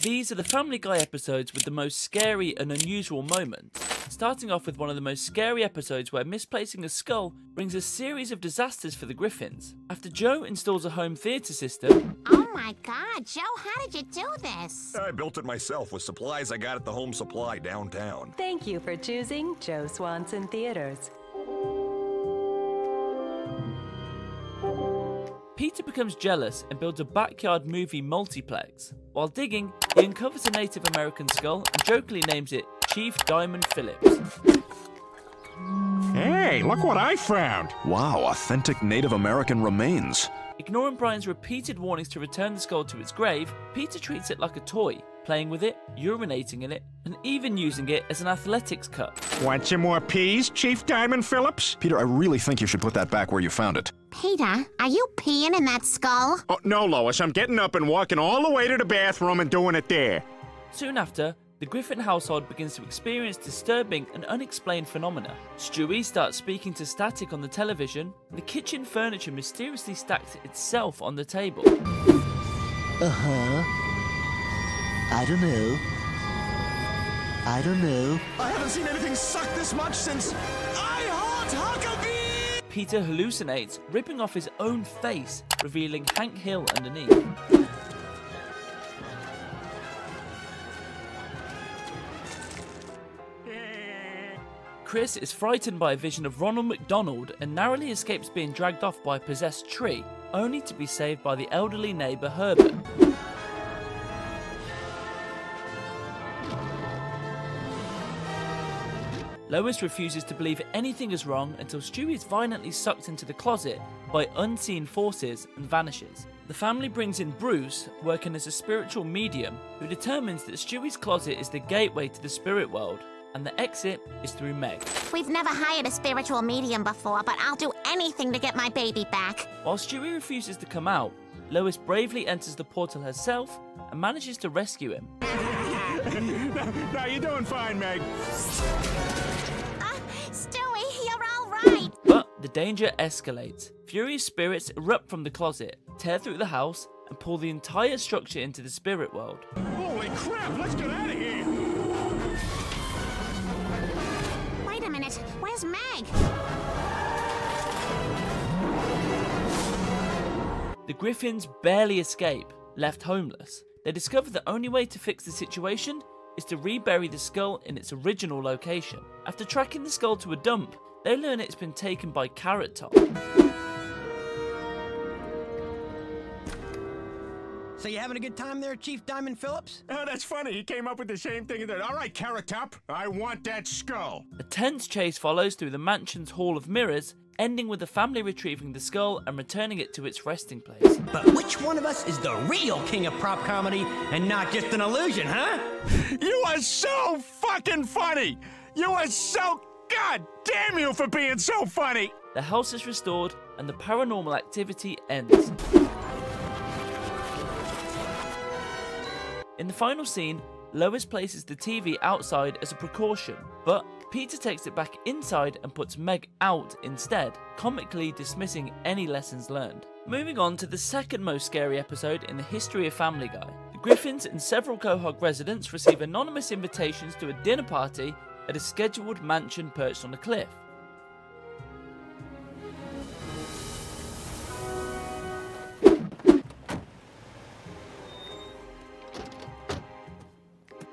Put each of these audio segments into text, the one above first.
These are the Family Guy episodes with the most scary and unusual moments, starting off with one of the most scary episodes where misplacing a skull brings a series of disasters for the Griffins. After Joe installs a home theatre system... Oh my God, Joe, how did you do this? I built it myself with supplies I got at the Home Supply downtown. Thank you for choosing Joe Swanson Theaters. Peter becomes jealous and builds a backyard movie multiplex. While digging, he uncovers a Native American skull and jokingly names it Chief Diamond Phillips. Hey, look what I found! Wow, authentic Native American remains. Ignoring Brian's repeated warnings to return the skull to its grave, Peter treats it like a toy, playing with it, urinating in it, and even using it as an athletics cup. Want some more peas, Chief Diamond Phillips? Peter, I really think you should put that back where you found it. Peter, are you peeing in that skull? Oh, no, Lois, I'm getting up and walking all the way to the bathroom and doing it there. Soon after, the Griffin household begins to experience disturbing and unexplained phenomena. Stewie starts speaking to static on the television, and the kitchen furniture mysteriously stacks itself on the table. I don't know. I haven't seen anything suck this much since I Heart Huckabee! Peter hallucinates, ripping off his own face, revealing Hank Hill underneath. Chris is frightened by a vision of Ronald McDonald and narrowly escapes being dragged off by a possessed tree, only to be saved by the elderly neighbour Herbert. Lois refuses to believe anything is wrong until Stewie is violently sucked into the closet by unseen forces and vanishes. The family brings in Bruce, working as a spiritual medium, who determines that Stewie's closet is the gateway to the spirit world, and the exit is through Meg. We've never hired a spiritual medium before, but I'll do anything to get my baby back. While Stewie refuses to come out, Lois bravely enters the portal herself and manages to rescue him. No, you're doing fine, Meg. Stewie, you're all right. But the danger escalates. Furious spirits erupt from the closet, tear through the house, and pull the entire structure into the spirit world. Holy crap, let's get out of here! Wait a minute, where's Meg? The Griffins barely escape, left homeless. They discover the only way to fix the situation is to rebury the skull in its original location. After tracking the skull to a dump, they learn it's been taken by Carrot Top. So you having a good time there, Chief Diamond Phillips? Oh, that's funny. He came up with the same thing. All right, Carrot Top, I want that skull. A tense chase follows through the mansion's Hall of Mirrors, ending with the family retrieving the skull and returning it to its resting place. But which one of us is the real king of prop comedy and not just an illusion, huh? You are so fucking funny! You are so... God damn you for being so funny! The house is restored and the paranormal activity ends. In the final scene, Lois places the TV outside as a precaution, but Peter takes it back inside and puts Meg out instead, comically dismissing any lessons learned. Moving on to the second most scary episode in the history of Family Guy. The Griffins and several Quahog residents receive anonymous invitations to a dinner party at a scheduled mansion perched on a cliff.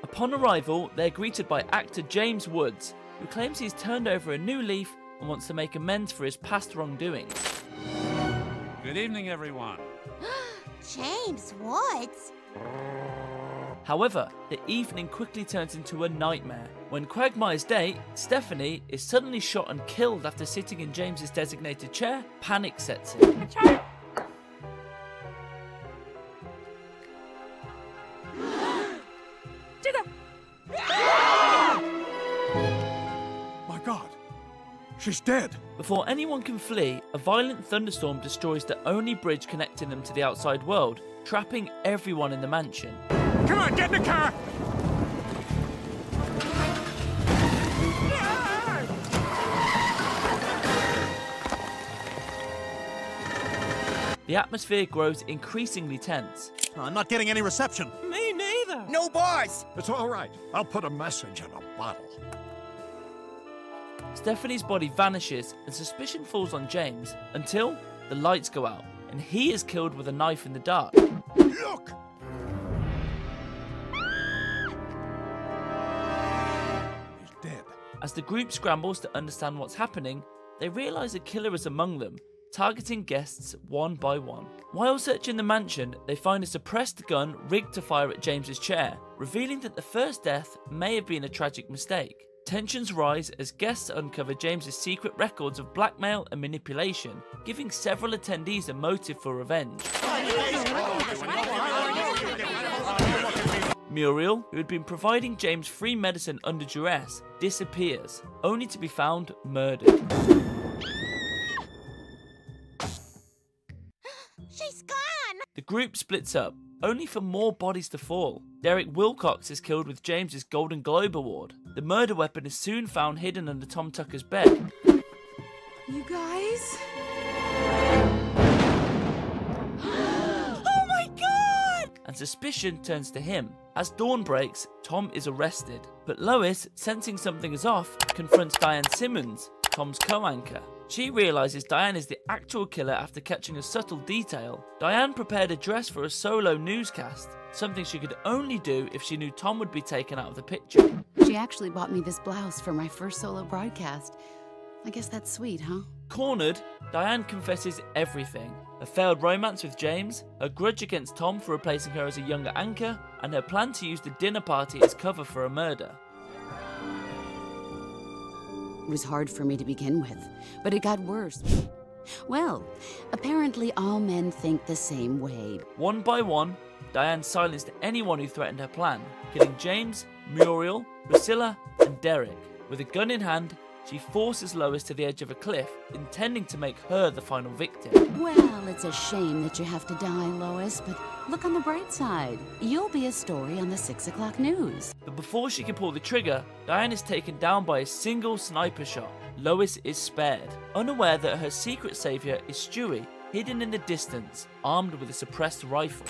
Upon arrival, they're greeted by actor James Woods, who claims he's turned over a new leaf and wants to make amends for his past wrongdoings. Good evening, everyone. James Woods? However, the evening quickly turns into a nightmare. When Quagmire's date, Stephanie, is suddenly shot and killed after sitting in James's designated chair, panic sets in. My God, she's dead. Before anyone can flee, a violent thunderstorm destroys the only bridge connecting them to the outside world, trapping everyone in the mansion. Come on, get in the car! The atmosphere grows increasingly tense. I'm not getting any reception. Me neither. No bars! It's all right. I'll put a message in a bottle. Stephanie's body vanishes and suspicion falls on James until the lights go out and he is killed with a knife in the dark. Look! He's dead. As the group scrambles to understand what's happening, they realise a killer is among them, targeting guests one by one. While searching the mansion, they find a suppressed gun rigged to fire at James's chair, revealing that the first death may have been a tragic mistake. Tensions rise as guests uncover James's secret records of blackmail and manipulation, giving several attendees a motive for revenge. Muriel, who had been providing James free medicine under duress, disappears, only to be found murdered. She's gone! The group splits up, only for more bodies to fall. Derek Wilcox is killed with James's Golden Globe Award. The murder weapon is soon found hidden under Tom Tucker's bed. You guys? Oh my god! And suspicion turns to him. As dawn breaks, Tom is arrested. But Lois, sensing something is off, confronts Diane Simmons, Tom's co-anchor. She realises Diane is the actual killer after catching a subtle detail. Diane prepared a dress for a solo newscast, something she could only do if she knew Tom would be taken out of the picture. She actually bought me this blouse for my first solo broadcast. I guess that's sweet, huh? Cornered, Diane confesses everything. A failed romance with James, her grudge against Tom for replacing her as a younger anchor, and her plan to use the dinner party as cover for a murder. It was hard for me to begin with, but it got worse. Well, apparently all men think the same way. One by one, Diane silenced anyone who threatened her plan, killing James, Muriel, Priscilla, and Derek. With a gun in hand, she forces Lois to the edge of a cliff, intending to make her the final victim. Well, it's a shame that you have to die, Lois, but look on the bright side. You'll be a story on the 6 o'clock news. But before she can pull the trigger, Diane is taken down by a single sniper shot. Lois is spared, unaware that her secret savior is Stewie, hidden in the distance, armed with a suppressed rifle.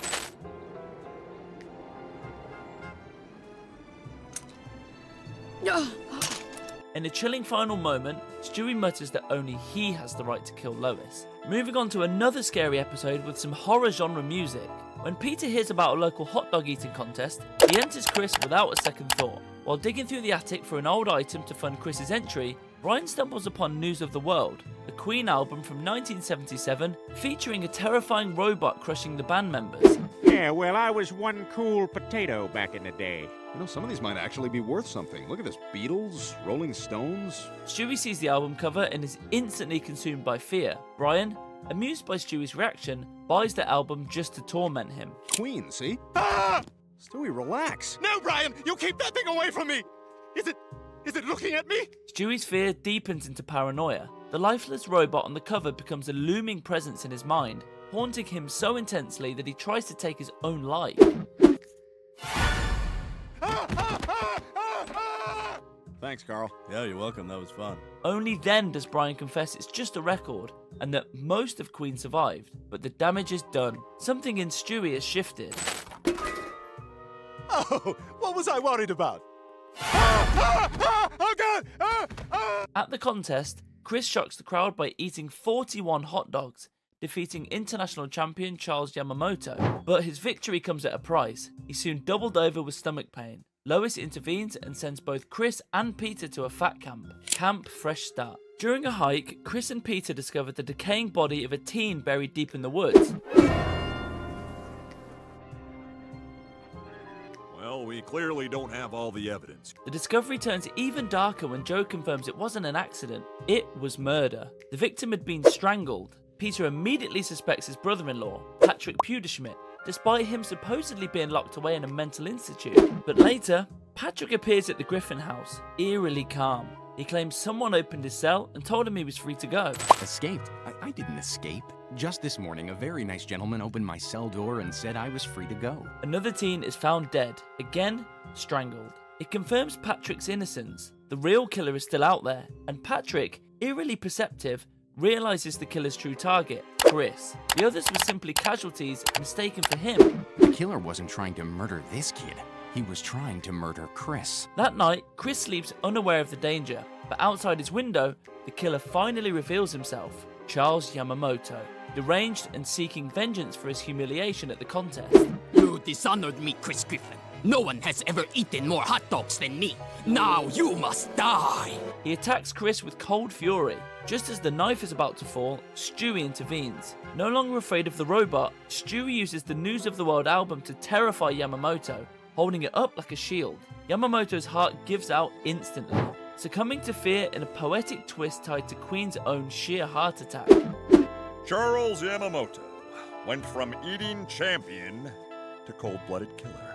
In a chilling final moment, Stewie mutters that only he has the right to kill Lois. Moving on to another scary episode with some horror genre music. When Peter hears about a local hot dog eating contest, he enters Chris without a second thought. While digging through the attic for an old item to fund Chris's entry, Brian stumbles upon News of the World, a Queen album from 1977 featuring a terrifying robot crushing the band members. Yeah, well, I was one cool potato back in the day. You know, some of these might actually be worth something. Look at this. Beatles, Rolling Stones. Stewie sees the album cover and is instantly consumed by fear. Brian, amused by Stewie's reaction, buys the album just to torment him. Queen, see? Ah! Stewie, relax. No, Brian! You keep that thing away from me! Is it looking at me? Stewie's fear deepens into paranoia. The lifeless robot on the cover becomes a looming presence in his mind, haunting him so intensely that he tries to take his own life. Thanks, Carl. Yeah, you're welcome. That was fun. Only then does Brian confess it's just a record, and that most of Queen survived, but the damage is done. Something in Stewie has shifted. Oh, what was I worried about? Oh God! At the contest, Chris shocks the crowd by eating 41 hot dogs, defeating international champion Charles Yamamoto. But his victory comes at a price. He's soon doubled over with stomach pain. Lois intervenes and sends both Chris and Peter to a fat camp, Camp Fresh Start. During a hike, Chris and Peter discovered the decaying body of a teen buried deep in the woods. Well, we clearly don't have all the evidence. The discovery turns even darker when Joe confirms it wasn't an accident, it was murder. The victim had been strangled. Peter immediately suspects his brother-in-law, Patrick Pewterschmidt, despite him supposedly being locked away in a mental institute. But later, Patrick appears at the Griffin house, eerily calm. He claims someone opened his cell and told him he was free to go. Escaped? I didn't escape. Just this morning, a very nice gentleman opened my cell door and said I was free to go. Another teen is found dead, again strangled. It confirms Patrick's innocence. The real killer is still out there, and Patrick, eerily perceptive, realizes the killer's true target, Chris. The others were simply casualties mistaken for him. The killer wasn't trying to murder this kid. He was trying to murder Chris. That night, Chris sleeps unaware of the danger, but outside his window, the killer finally reveals himself, Charles Yamamoto, deranged and seeking vengeance for his humiliation at the contest. You dishonored me, Chris Griffin. No one has ever eaten more hot dogs than me. Now you must die. He attacks Chris with cold fury. Just as the knife is about to fall, Stewie intervenes. No longer afraid of the robot, Stewie uses the News of the World album to terrify Yamamoto, holding it up like a shield. Yamamoto's heart gives out instantly, succumbing to fear in a poetic twist tied to Queen's own sheer heart attack. Charles Yamamoto went from eating champion to cold-blooded killer.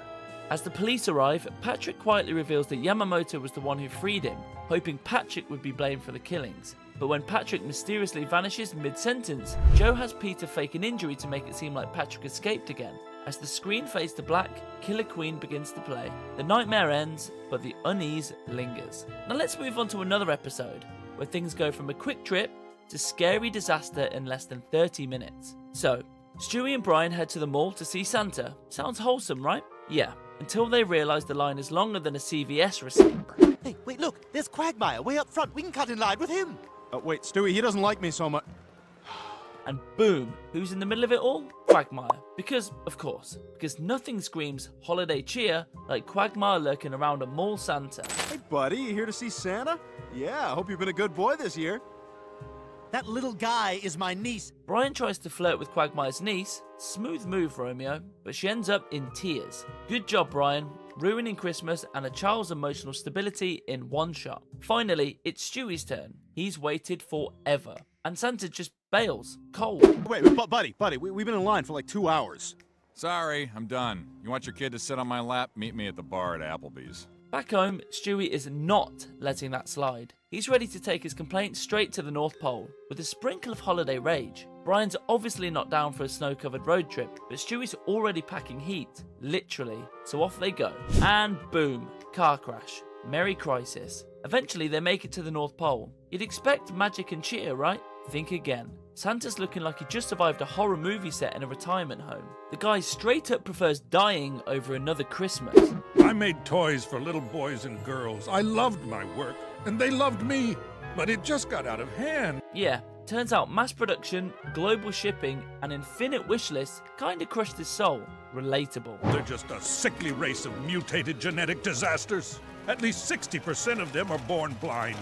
As the police arrive, Patrick quietly reveals that Yamamoto was the one who freed him, hoping Patrick would be blamed for the killings. But when Patrick mysteriously vanishes mid-sentence, Joe has Peter fake an injury to make it seem like Patrick escaped again. As the screen fades to black, Killer Queen begins to play. The nightmare ends, but the unease lingers. Now let's move on to another episode, where things go from a quick trip to scary disaster in less than 30 minutes. So, Stewie and Brian head to the mall to see Santa. Sounds wholesome, right? Yeah, until they realise the line is longer than a CVS receipt. Hey, wait, look, there's Quagmire way up front. We can cut in line with him. Wait, Stewie, he doesn't like me so much. And boom, who's in the middle of it all? Quagmire. Because, of course, because nothing screams holiday cheer like Quagmire lurking around a mall Santa. Hey, buddy, you here to see Santa? Yeah, I hope you've been a good boy this year. That little guy is my niece. Brian tries to flirt with Quagmire's niece. Smooth move, Romeo, but she ends up in tears. Good job, Brian, ruining Christmas and a child's emotional stability in one shot. Finally, it's Stewie's turn. He's waited forever, and Santa just bails, cold. Wait, buddy, we've been in line for like 2 hours. Sorry, I'm done. You want your kid to sit on my lap? Meet me at the bar at Applebee's. Back home, Stewie is not letting that slide. He's ready to take his complaint straight to the North Pole, with a sprinkle of holiday rage. Brian's obviously not down for a snow-covered road trip, but Stewie's already packing heat, literally, so off they go. And boom, car crash. Merry crisis. Eventually they make it to the North Pole. You'd expect magic and cheer, right? Think again. Santa's looking like he just survived a horror movie set in a retirement home. The guy straight up prefers dying over another Christmas. I made toys for little boys and girls. I loved my work, and they loved me, but it just got out of hand. Yeah, turns out mass production, global shipping, and infinite wish lists kinda crushed his soul. Relatable. They're just a sickly race of mutated genetic disasters. At least 60% of them are born blind.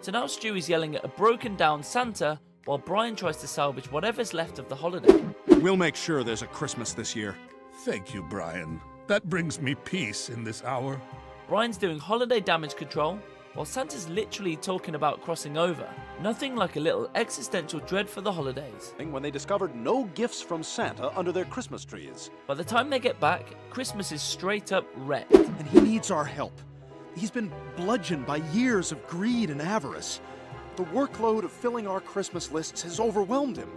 So now Stewie's yelling at a broken down Santa while Brian tries to salvage whatever's left of the holiday. We'll make sure there's a Christmas this year. Thank you, Brian. That brings me peace in this hour. Brian's doing holiday damage control, while Santa's literally talking about crossing over. Nothing like a little existential dread for the holidays. When they discovered no gifts from Santa under their Christmas trees. By the time they get back, Christmas is straight up wrecked. And he needs our help. He's been bludgeoned by years of greed and avarice. The workload of filling our Christmas lists has overwhelmed him.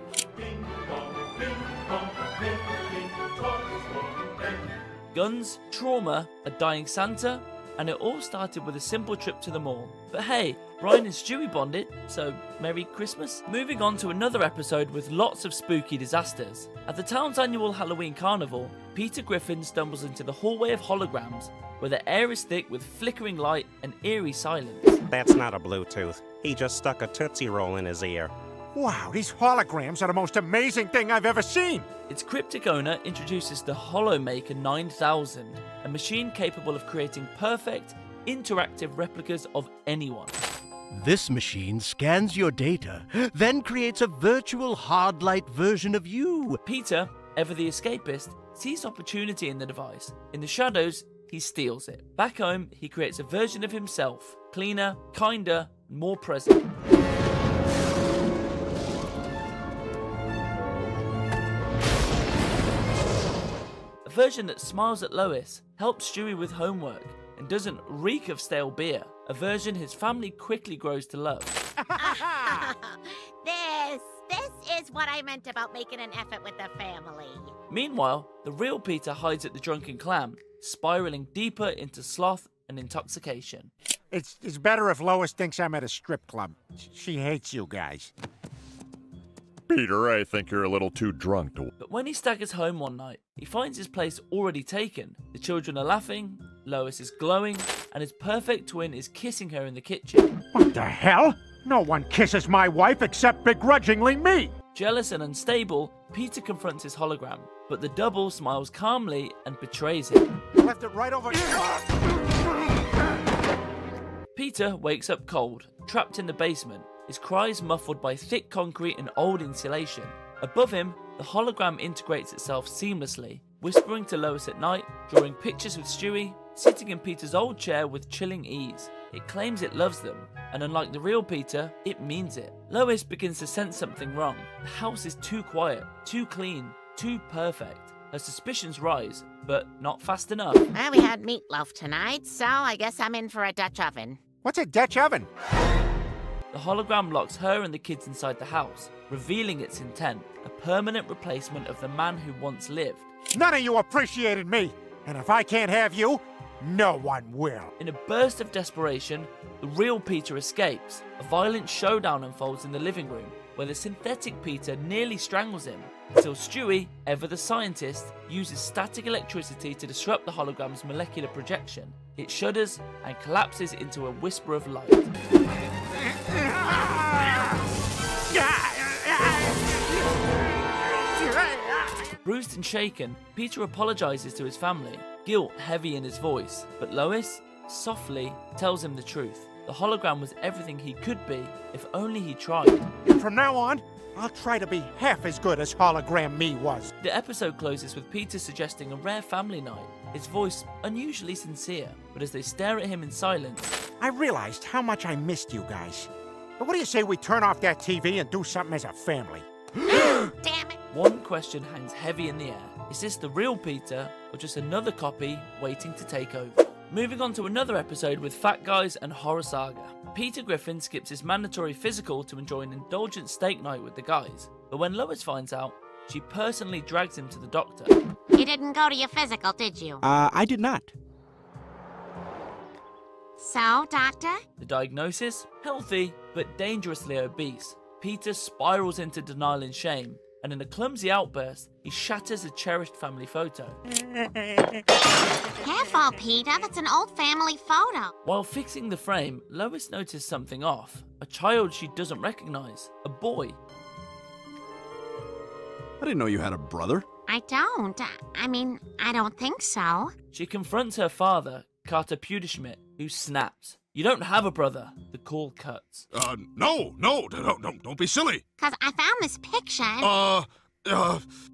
Guns, trauma, a dying Santa, and it all started with a simple trip to the mall. But hey, Brian and Stewie bonded, so Merry Christmas. Moving on to another episode with lots of spooky disasters. At the town's annual Halloween carnival, Peter Griffin stumbles into the hallway of holograms, where the air is thick with flickering light and eerie silence. That's not a Bluetooth. He just stuck a Tootsie Roll in his ear. Wow, these holograms are the most amazing thing I've ever seen! Its cryptic owner introduces the Holomaker 9000, a machine capable of creating perfect, interactive replicas of anyone. This machine scans your data, then creates a virtual hard-light version of you. Peter, ever the escapist, sees opportunity in the device. In the shadows, he steals it. Back home, he creates a version of himself, cleaner, kinder, more present. A version that smiles at Lois, helps Stewie with homework, and doesn't reek of stale beer. A version his family quickly grows to love. This is what I meant about making an effort with the family. Meanwhile, the real Peter hides at the Drunken Clam, spiraling deeper into sloth and intoxication. It's better if Lois thinks I'm at a strip club. She hates you guys. Peter, I think you're a little too drunk to... But when he staggers home one night, he finds his place already taken. The children are laughing, Lois is glowing, and his perfect twin is kissing her in the kitchen. What the hell? No one kisses my wife except begrudgingly me! Jealous and unstable, Peter confronts his hologram, but the double smiles calmly and betrays him. I left it right over... Peter wakes up cold, trapped in the basement, his cries muffled by thick concrete and old insulation. Above him, the hologram integrates itself seamlessly, whispering to Lois at night, drawing pictures with Stewie, sitting in Peter's old chair with chilling ease. It claims it loves them, and unlike the real Peter, it means it. Lois begins to sense something wrong. The house is too quiet, too clean, too perfect. Her suspicions rise, but not fast enough. Well, we had meatloaf tonight, so I guess I'm in for a Dutch oven. What's a Dutch oven? The hologram locks her and the kids inside the house, revealing its intent, a permanent replacement of the man who once lived. None of you appreciated me, and if I can't have you, no one will. In a burst of desperation, the real Peter escapes. A violent showdown unfolds in the living room, where the synthetic Peter nearly strangles him, until Stewie, ever the scientist, uses static electricity to disrupt the hologram's molecular projection. It shudders and collapses into a whisper of light. Bruised and shaken, Peter apologizes to his family, guilt heavy in his voice, but Lois, softly, tells him the truth. The hologram was everything he could be if only he tried. From now on, I'll try to be half as good as hologram me was. The episode closes with Peter suggesting a rare family night, his voice unusually sincere, but as they stare at him in silence... I realized how much I missed you guys. But what do you say we turn off that TV and do something as a family? Damn it! One question hangs heavy in the air. Is this the real Peter, or just another copy waiting to take over? Moving on to another episode with Fat Guys and Horror Saga. Peter Griffin skips his mandatory physical to enjoy an indulgent steak night with the guys. But when Lois finds out, she personally drags him to the doctor. You didn't go to your physical, did you? I did not. So, doctor? The diagnosis? Healthy, but dangerously obese. Peter spirals into denial and shame, and in a clumsy outburst, he shatters a cherished family photo. Careful, Peter. That's an old family photo. While fixing the frame, Lois noticed something off. A child she doesn't recognize. A boy. I didn't know you had a brother. I don't. I don't think so. She confronts her father, Carter Puderschmidt, who snaps. You don't have a brother. The call cuts. No, don't be silly. 'Cause I found this picture.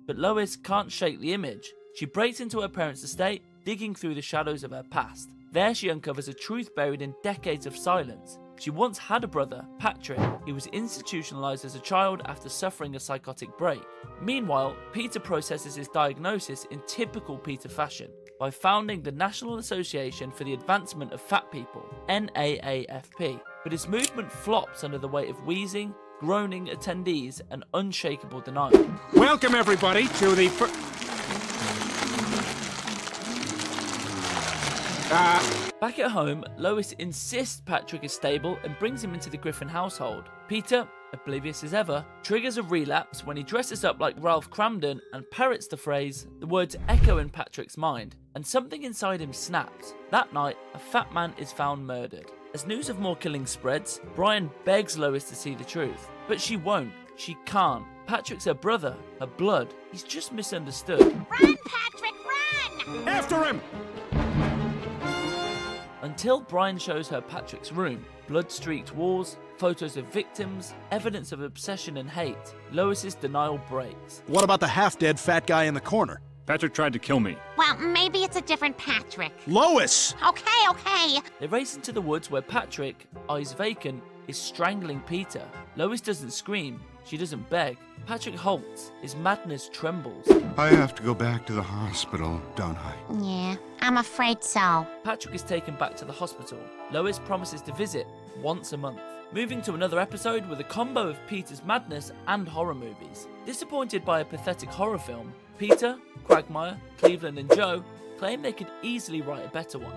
But Lois can't shake the image. She breaks into her parents' estate, digging through the shadows of her past. There she uncovers a truth buried in decades of silence. She once had a brother, Patrick. He was institutionalized as a child after suffering a psychotic break. Meanwhile, Peter processes his diagnosis in typical Peter fashion by founding the National Association for the Advancement of Fat People, NAAFP. But his movement flops under the weight of wheezing, groaning attendees, and unshakable denial. Welcome, everybody, to the... Back at home, Lois insists Patrick is stable and brings him into the Griffin household. Peter, oblivious as ever, triggers a relapse when he dresses up like Ralph Cramden and parrots the phrase. The words echo in Patrick's mind, and something inside him snaps. That night, a fat man is found murdered. As news of more killings spreads, Brian begs Lois to see the truth. But she won't. She can't. Patrick's her brother, her blood. He's just misunderstood. Run, Patrick, run! After him! Until Brian shows her Patrick's room, blood-streaked walls, photos of victims, evidence of obsession and hate, Lois's denial breaks. What about the half-dead fat guy in the corner? Patrick tried to kill me. Well, maybe it's a different Patrick. Lois! Okay. They race into the woods where Patrick, eyes vacant, is strangling Peter. Lois doesn't scream. She doesn't beg. Patrick halts. His madness trembles. I have to go back to the hospital, don't I? Yeah, I'm afraid so. Patrick is taken back to the hospital. Lois promises to visit once a month. Moving to another episode with a combo of Peter's madness and horror movies. Disappointed by a pathetic horror film, Peter, Quagmire, Cleveland and Joe claim they could easily write a better one.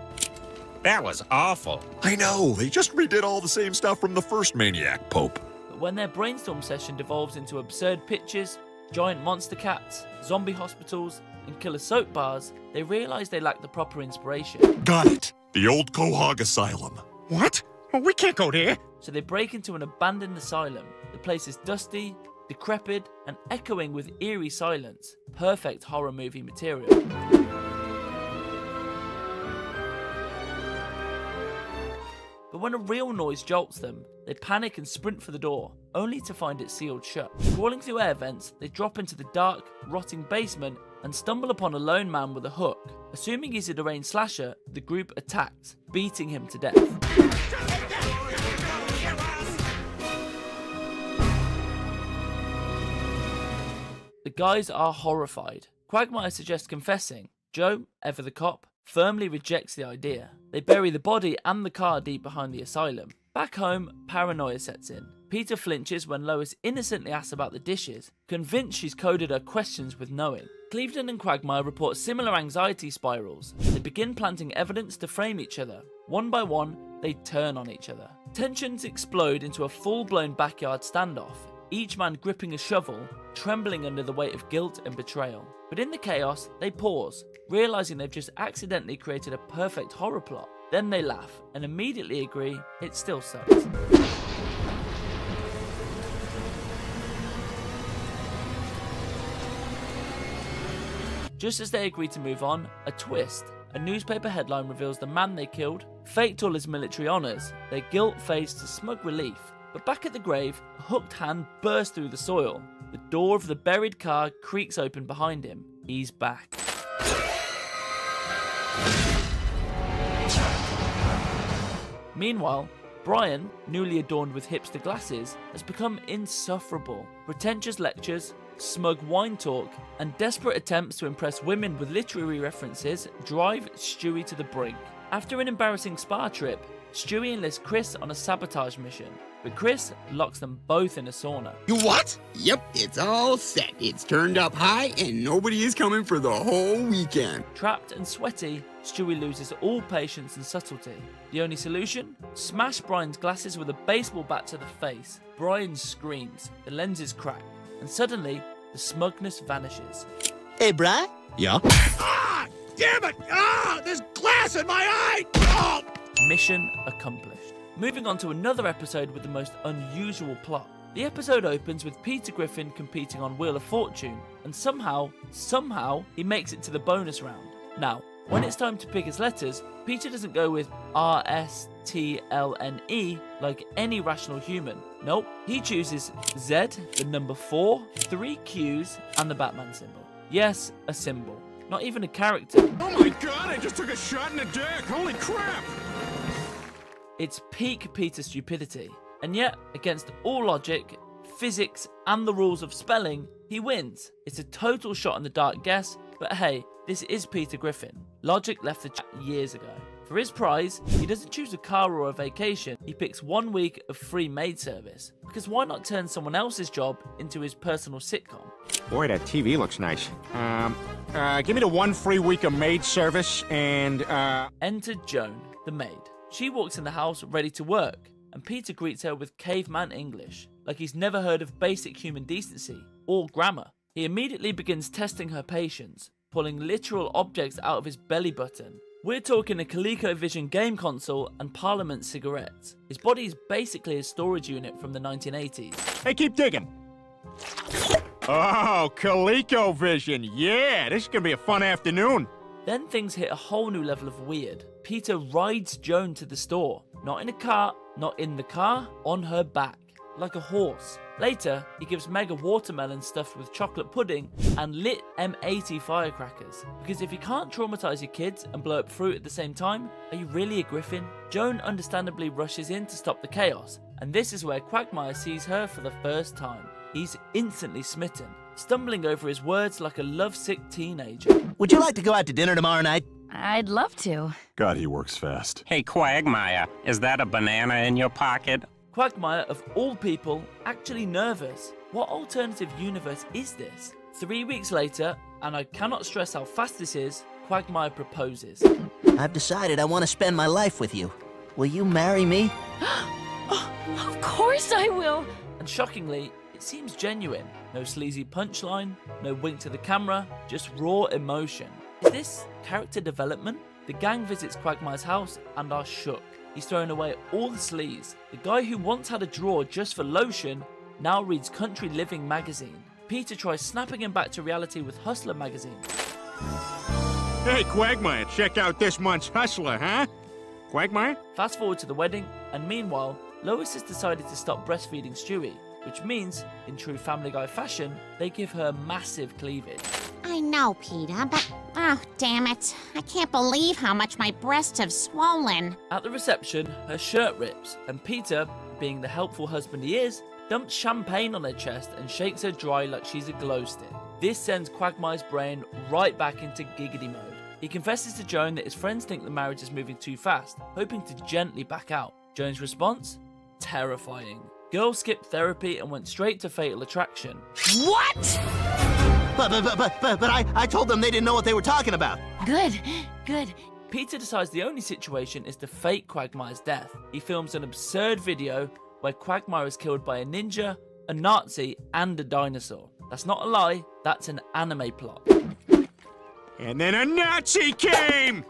That was awful. I know, they just redid all the same stuff from the first Maniac Pope. But when their brainstorm session devolves into absurd pitches, giant monster cats, zombie hospitals, and killer soap bars, they realize they lack the proper inspiration. Got it. The old Quahog Asylum. What? Oh, we can't go there. So they break into an abandoned asylum. The place is dusty, decrepit, and echoing with eerie silence. Perfect horror movie material. But when a real noise jolts them, they panic and sprint for the door, only to find it sealed shut. Crawling through air vents, they drop into the dark, rotting basement and stumble upon a lone man with a hook. Assuming he's a deranged slasher, the group attacks, beating him to death. The guys are horrified. Quagmire suggests confessing. Joe, ever the cop, firmly rejects the idea. They bury the body and the car deep behind the asylum. Back home, paranoia sets in. Peter flinches when Lois innocently asks about the dishes, convinced she's coded her questions with knowing. Cleveland and Quagmire report similar anxiety spirals. They begin planting evidence to frame each other. One by one, they turn on each other. Tensions explode into a full-blown backyard standoff, each man gripping a shovel, trembling under the weight of guilt and betrayal. But in the chaos, they pause, realizing they've just accidentally created a perfect horror plot. Then they laugh and immediately agree it still sucks. Just as they agree to move on, a twist. A newspaper headline reveals the man they killed faked all his military honours, their guilt faced to smug relief. But back at the grave, a hooked hand bursts through the soil. The door of the buried car creaks open behind him. He's back. Meanwhile, Brian, newly adorned with hipster glasses, has become insufferable. Pretentious lectures, smug wine talk, and desperate attempts to impress women with literary references drive Stewie to the brink. After an embarrassing spa trip, Stewie enlists Chris on a sabotage mission, but Chris locks them both in a sauna. You what? Yep, it's all set. It's turned up high and nobody is coming for the whole weekend. Trapped and sweaty, Stewie loses all patience and subtlety. The only solution? Smash Brian's glasses with a baseball bat to the face. Brian screams, the lenses crack, and suddenly, the smugness vanishes. Hey, Brian? Yeah? Ah! Damn it! Ah! There's glass in my eye! Oh! Mission accomplished. Moving on to another episode with the most unusual plot. The episode opens with Peter Griffin competing on Wheel of Fortune, and somehow, he makes it to the bonus round. Now, when it's time to pick his letters, Peter doesn't go with R-S-T-L-N-E like any rational human. Nope, he chooses Z, the number 4, 3 Qs, and the Batman symbol. Yes, a symbol, not even a character. Oh my god, I just took a shot in the dick! Holy crap! It's peak Peter stupidity, and yet, against all logic, physics, and the rules of spelling, he wins. It's a total shot in the dark guess, but hey, this is Peter Griffin. Logic left the chat years ago. For his prize, he doesn't choose a car or a vacation, he picks 1 week of free maid service. Because why not turn someone else's job into his personal sitcom? Boy, that TV looks nice. Give me the 1 free week of maid service and, Enter Joan, the maid. She walks in the house ready to work, and Peter greets her with caveman English, like he's never heard of basic human decency or grammar. He immediately begins testing her patience, pulling literal objects out of his belly button. We're talking a ColecoVision game console and Parliament cigarettes. His body is basically a storage unit from the 1980s. Hey, keep digging. Oh, ColecoVision. Yeah, this is gonna be a fun afternoon. Then things hit a whole new level of weird. Peter rides Joan to the store. Not in a cart, not in the car, on her back, like a horse. Later, he gives Meg a watermelon stuffed with chocolate pudding and lit M80 firecrackers. Because if you can't traumatize your kids and blow up fruit at the same time, are you really a Griffin? Joan understandably rushes in to stop the chaos, and this is where Quagmire sees her for the first time. He's instantly smitten, stumbling over his words like a lovesick teenager. Would you like to go out to dinner tomorrow night? I'd love to. God, he works fast. Hey, Quagmire, is that a banana in your pocket? Quagmire, of all people, actually nervous. What alternative universe is this? 3 weeks later, and I cannot stress how fast this is, Quagmire proposes. I've decided I want to spend my life with you. Will you marry me? Oh, of course I will. and shockingly, it seems genuine. No sleazy punchline, no wink to the camera, just raw emotion. Is this character development? The gang visits Quagmire's house and are shook. He's thrown away all the sleaze. The guy who once had a drawer just for lotion now reads Country Living magazine. Peter tries snapping him back to reality with Hustler magazine. Hey, Quagmire, check out this month's Hustler, huh? Quagmire? Fast forward to the wedding, and meanwhile, Lois has decided to stop breastfeeding Stewie, which means, in true Family Guy fashion, they give her massive cleavage. I know, Peter, but oh, damn it. I can't believe how much my breasts have swollen. At the reception, her shirt rips, and Peter, being the helpful husband he is, dumps champagne on her chest and shakes her dry like she's a glow stick. This sends Quagmire's brain right back into giggity mode. He confesses to Joan that his friends think the marriage is moving too fast, hoping to gently back out. Joan's response? Terrifying. Girl skipped therapy and went straight to Fatal Attraction. What? But I told them they didn't know what they were talking about. Good. Peter decides the only situation is to fake Quagmire's death. He films an absurd video where Quagmire is killed by a ninja, a Nazi, and a dinosaur. That's not a lie, that's an anime plot. And then a Nazi came!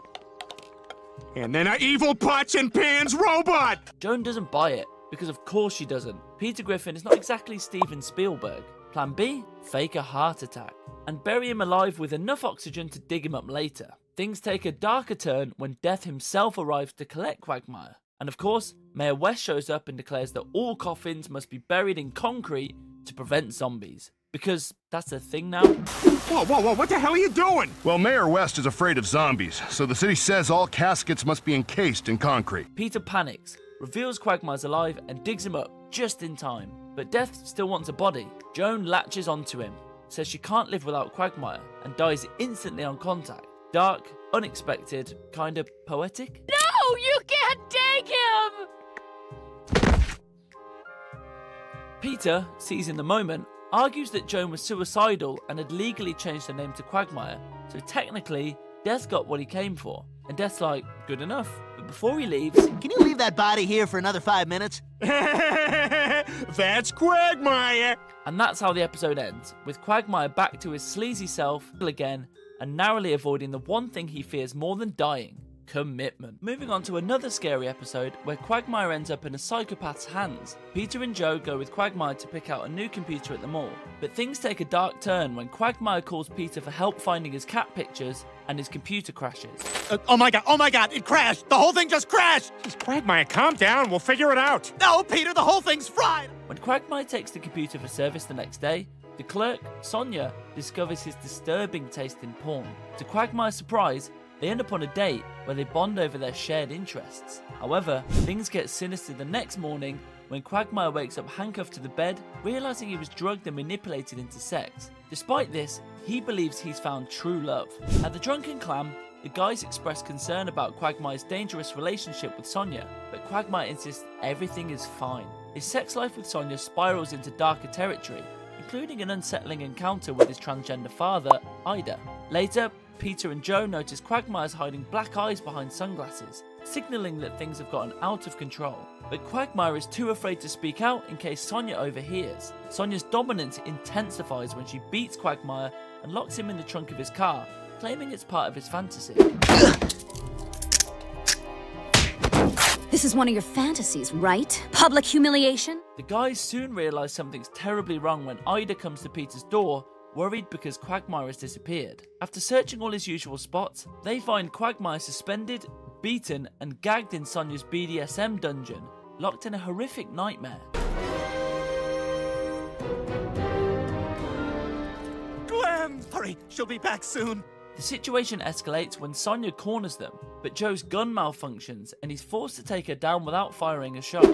And then an evil pots and pans robot! Joan doesn't buy it, because of course she doesn't. Peter Griffin is not exactly Steven Spielberg. Plan B? Fake a heart attack. And bury him alive with enough oxygen to dig him up later. Things take a darker turn when Death himself arrives to collect Quagmire. And of course, Mayor West shows up and declares that all coffins must be buried in concrete to prevent zombies. Because that's a thing now. Whoa, what the hell are you doing? Well, Mayor West is afraid of zombies, so the city says all caskets must be encased in concrete. Peter panics, reveals Quagmire's alive, and digs him up just in time. But Death still wants a body. Joan latches onto him, says she can't live without Quagmire, and dies instantly on contact. Dark, unexpected, kinda poetic? No, you can't take him! Peter, seizing the moment, argues that Joan was suicidal and had legally changed her name to Quagmire, so technically, Death got what he came for. And Death's like, good enough. But before he leaves... Can you leave that body here for another 5 minutes? That's Quagmire! And that's how the episode ends, with Quagmire back to his sleazy self again, and narrowly avoiding the one thing he fears more than dying. Commitment. Moving on to another scary episode where Quagmire ends up in a psychopath's hands. Peter and Joe go with Quagmire to pick out a new computer at the mall, but things take a dark turn when Quagmire calls Peter for help finding his cat pictures and his computer crashes. Oh my god, it crashed! The whole thing just crashed! Jeez, Quagmire, calm down, we'll figure it out. No, Peter, the whole thing's fried! When Quagmire takes the computer for service the next day, the clerk, Sonia, discovers his disturbing taste in porn. To Quagmire's surprise, they end up on a date where they bond over their shared interests. However, things get sinister the next morning when Quagmire wakes up handcuffed to the bed, realizing he was drugged and manipulated into sex. Despite this, he believes he's found true love. At the Drunken Clam, the guys express concern about Quagmire's dangerous relationship with Sonia, but Quagmire insists everything is fine. His sex life with Sonia spirals into darker territory, including an unsettling encounter with his transgender father, Ida. Later, Peter and Joe notice Quagmire's hiding black eyes behind sunglasses, signaling that things have gotten out of control. But Quagmire is too afraid to speak out in case Sonia overhears. Sonia's dominance intensifies when she beats Quagmire and locks him in the trunk of his car, claiming it's part of his fantasy. This is one of your fantasies, right? Public humiliation? The guys soon realize something's terribly wrong when Ida comes to Peter's door, worried because Quagmire has disappeared. After searching all his usual spots, they find Quagmire suspended, beaten, and gagged in Sonia's BDSM dungeon, locked in a horrific nightmare. Glenn! Hurry, she'll be back soon. The situation escalates when Sonia corners them, but Joe's gun malfunctions and he's forced to take her down without firing a shot.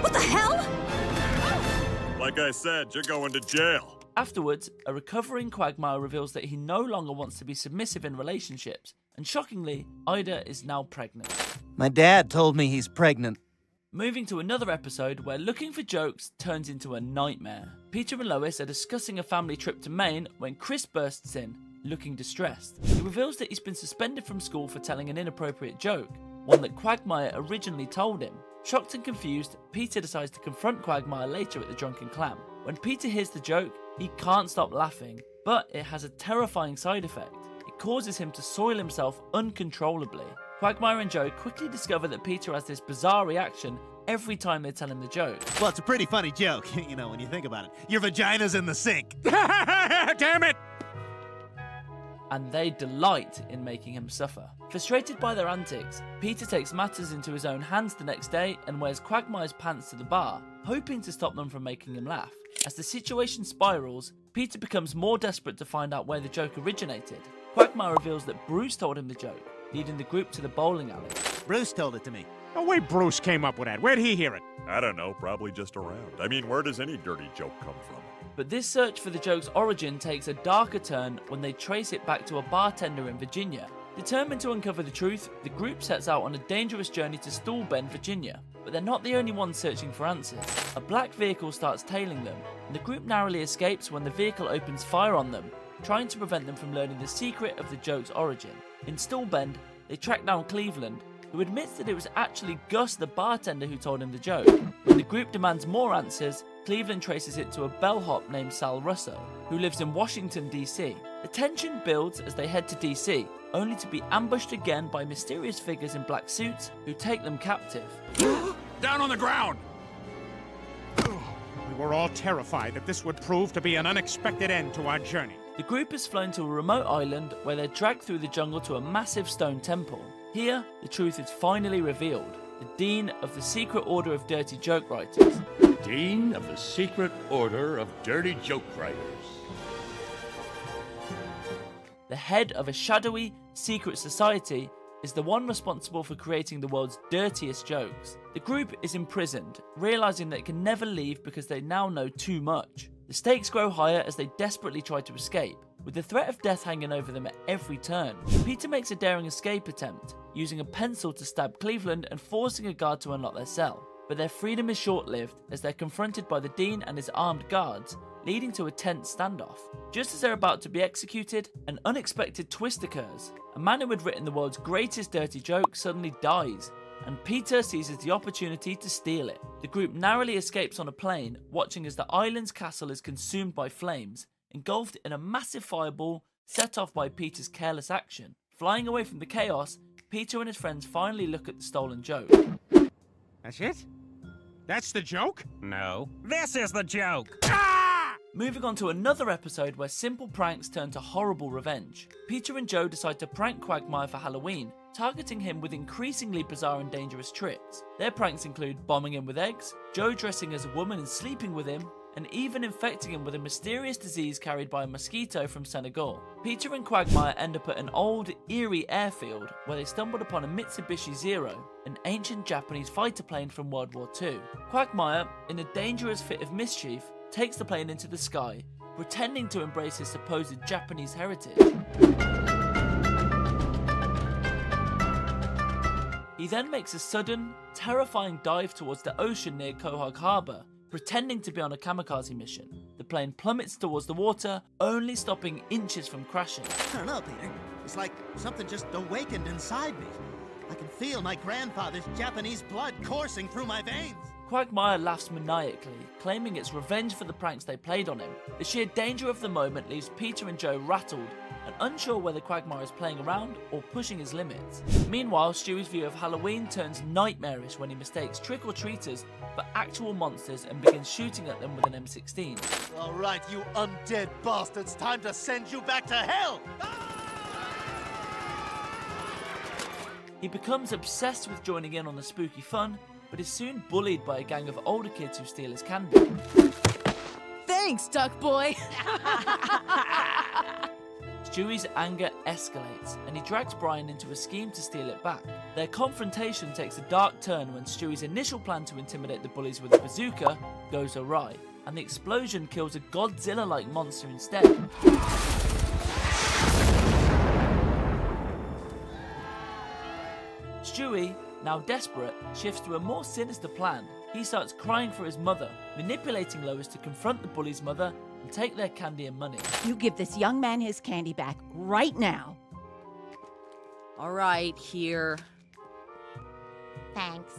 What the hell? Like I said, you're going to jail. Afterwards, a recovering Quagmire reveals that he no longer wants to be submissive in relationships, and shockingly, Ida is now pregnant. My dad told me he's pregnant. Moving to another episode where looking for jokes turns into a nightmare. Peter and Lois are discussing a family trip to Maine when Chris bursts in, looking distressed. He reveals that he's been suspended from school for telling an inappropriate joke, one that Quagmire originally told him. Shocked and confused, Peter decides to confront Quagmire later at the Drunken Clam. When Peter hears the joke, he can't stop laughing, but it has a terrifying side effect. It causes him to soil himself uncontrollably. Quagmire and Joe quickly discover that Peter has this bizarre reaction every time they tell him the joke. Well, it's a pretty funny joke, you know, when you think about it. Your vagina's in the sink. Damn it! And they delight in making him suffer. Frustrated by their antics, Peter takes matters into his own hands the next day and wears Quagmire's pants to the bar, hoping to stop them from making him laugh. As the situation spirals, Peter becomes more desperate to find out where the joke originated. Quagmire reveals that Bruce told him the joke, leading the group to the bowling alley. Bruce told it to me. No way Bruce came up with that. Where'd he hear it? I don't know, probably just around. I mean, where does any dirty joke come from? But this search for the joke's origin takes a darker turn when they trace it back to a bartender in Virginia. Determined to uncover the truth, the group sets out on a dangerous journey to Stool Bend, Virginia. But they're not the only ones searching for answers. A black vehicle starts tailing them, and the group narrowly escapes when the vehicle opens fire on them, trying to prevent them from learning the secret of the joke's origin. In Stool Bend, they track down Cleveland, who admits that it was actually Gus the bartender who told him the joke. When the group demands more answers, Cleveland traces it to a bellhop named Sal Russo, who lives in Washington, D.C. The tension builds as they head to D.C., only to be ambushed again by mysterious figures in black suits who take them captive. Down on the ground! We were all terrified that this would prove to be an unexpected end to our journey. The group is flown to a remote island where they're dragged through the jungle to a massive stone temple. Here, the truth is finally revealed. The Dean of the Secret Order of Dirty Joke Writers. Dean of the Secret Order of Dirty Joke Writers. The head of a shadowy, secret society is the one responsible for creating the world's dirtiest jokes. The group is imprisoned, realizing that it can never leave because they now know too much. The stakes grow higher as they desperately try to escape, with the threat of death hanging over them at every turn. Peter makes a daring escape attempt, using a pencil to stab Cleveland and forcing a guard to unlock their cell. But their freedom is short-lived as they're confronted by the Dean and his armed guards, leading to a tense standoff. Just as they're about to be executed, an unexpected twist occurs. A man who had written the world's greatest dirty joke suddenly dies, and Peter seizes the opportunity to steal it. The group narrowly escapes on a plane, watching as the island's castle is consumed by flames, engulfed in a massive fireball set off by Peter's careless action. Flying away from the chaos, Peter and his friends finally look at the stolen joke. That's it? That's the joke? No. This is the joke! Moving on to another episode where simple pranks turn to horrible revenge. Peter and Joe decide to prank Quagmire for Halloween, targeting him with increasingly bizarre and dangerous tricks. Their pranks include bombing him with eggs, Joe dressing as a woman and sleeping with him, and even infecting him with a mysterious disease carried by a mosquito from Senegal. Peter and Quagmire end up at an old, eerie airfield where they stumbled upon a Mitsubishi Zero, an ancient Japanese fighter plane from World War II. Quagmire, in a dangerous fit of mischief, takes the plane into the sky, pretending to embrace his supposed Japanese heritage. He then makes a sudden, terrifying dive towards the ocean near Quahog Harbour, pretending to be on a kamikaze mission. The plane plummets towards the water, only stopping inches from crashing. I don't know, Peter. It's like something just awakened inside me. I can feel my grandfather's Japanese blood coursing through my veins. Quagmire laughs maniacally, claiming it's revenge for the pranks they played on him. The sheer danger of the moment leaves Peter and Joe rattled and unsure whether Quagmire is playing around or pushing his limits. Meanwhile, Stewie's view of Halloween turns nightmarish when he mistakes trick-or-treaters for actual monsters and begins shooting at them with an M16. All right, you undead bastards, time to send you back to hell! He becomes obsessed with joining in on the spooky fun, but is soon bullied by a gang of older kids who steal his candy. Thanks, Duck Boy! Stewie's anger escalates, and he drags Brian into a scheme to steal it back. Their confrontation takes a dark turn when Stewie's initial plan to intimidate the bullies with a bazooka goes awry, and the explosion kills a Godzilla-like monster instead. Stewie, now desperate, shifts to a more sinister plan. He starts crying for his mother, manipulating Lois to confront the bully's mother and take their candy and money. You give this young man his candy back right now. All right, here. thanks.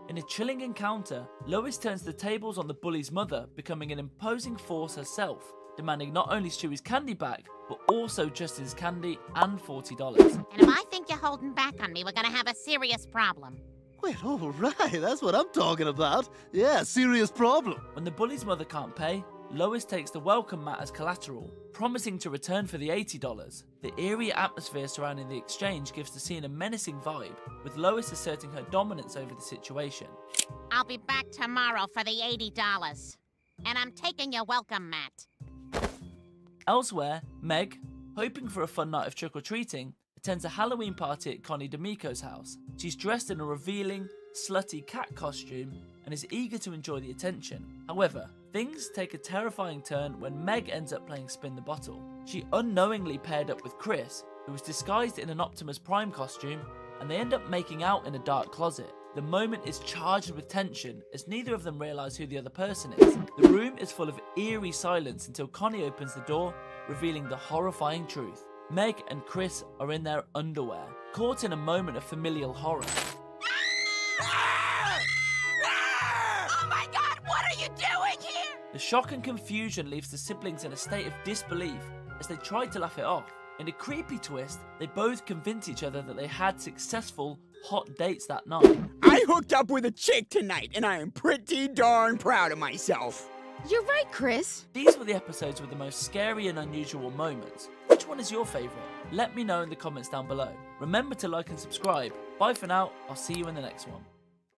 In a chilling encounter, Lois turns the tables on the bully's mother, becoming an imposing force herself, demanding not only Stewie's candy back, but also Justin's candy and $40. And if I think you're holding back on me, we're gonna have a serious problem. Wait, all right, that's what I'm talking about. Yeah, serious problem. When the bully's mother can't pay, Lois takes the welcome mat as collateral, promising to return for the $80. The eerie atmosphere surrounding the exchange gives the scene a menacing vibe, with Lois asserting her dominance over the situation. I'll be back tomorrow for the $80. And I'm taking your welcome mat. Elsewhere, Meg, hoping for a fun night of trick-or-treating, attends a Halloween party at Connie D'Amico's house. She's dressed in a revealing, slutty cat costume and is eager to enjoy the attention. However, things take a terrifying turn when Meg ends up playing Spin the Bottle. She unknowingly paired up with Chris, who was disguised in an Optimus Prime costume, and they end up making out in a dark closet. The moment is charged with tension as neither of them realise who the other person is. The room is full of eerie silence until Connie opens the door, revealing the horrifying truth. Meg and Chris are in their underwear, caught in a moment of familial horror. Oh my God, what are you doing here? The shock and confusion leaves the siblings in a state of disbelief as they try to laugh it off. In a creepy twist, they both convince each other that they had successful, hot dates that night. I hooked up with a chick tonight, and I am pretty darn proud of myself. You're right, Chris. These were the episodes with the most scary and unusual moments. Which one is your favourite? Let me know in the comments down below. Remember to like and subscribe. Bye for now, I'll see you in the next one.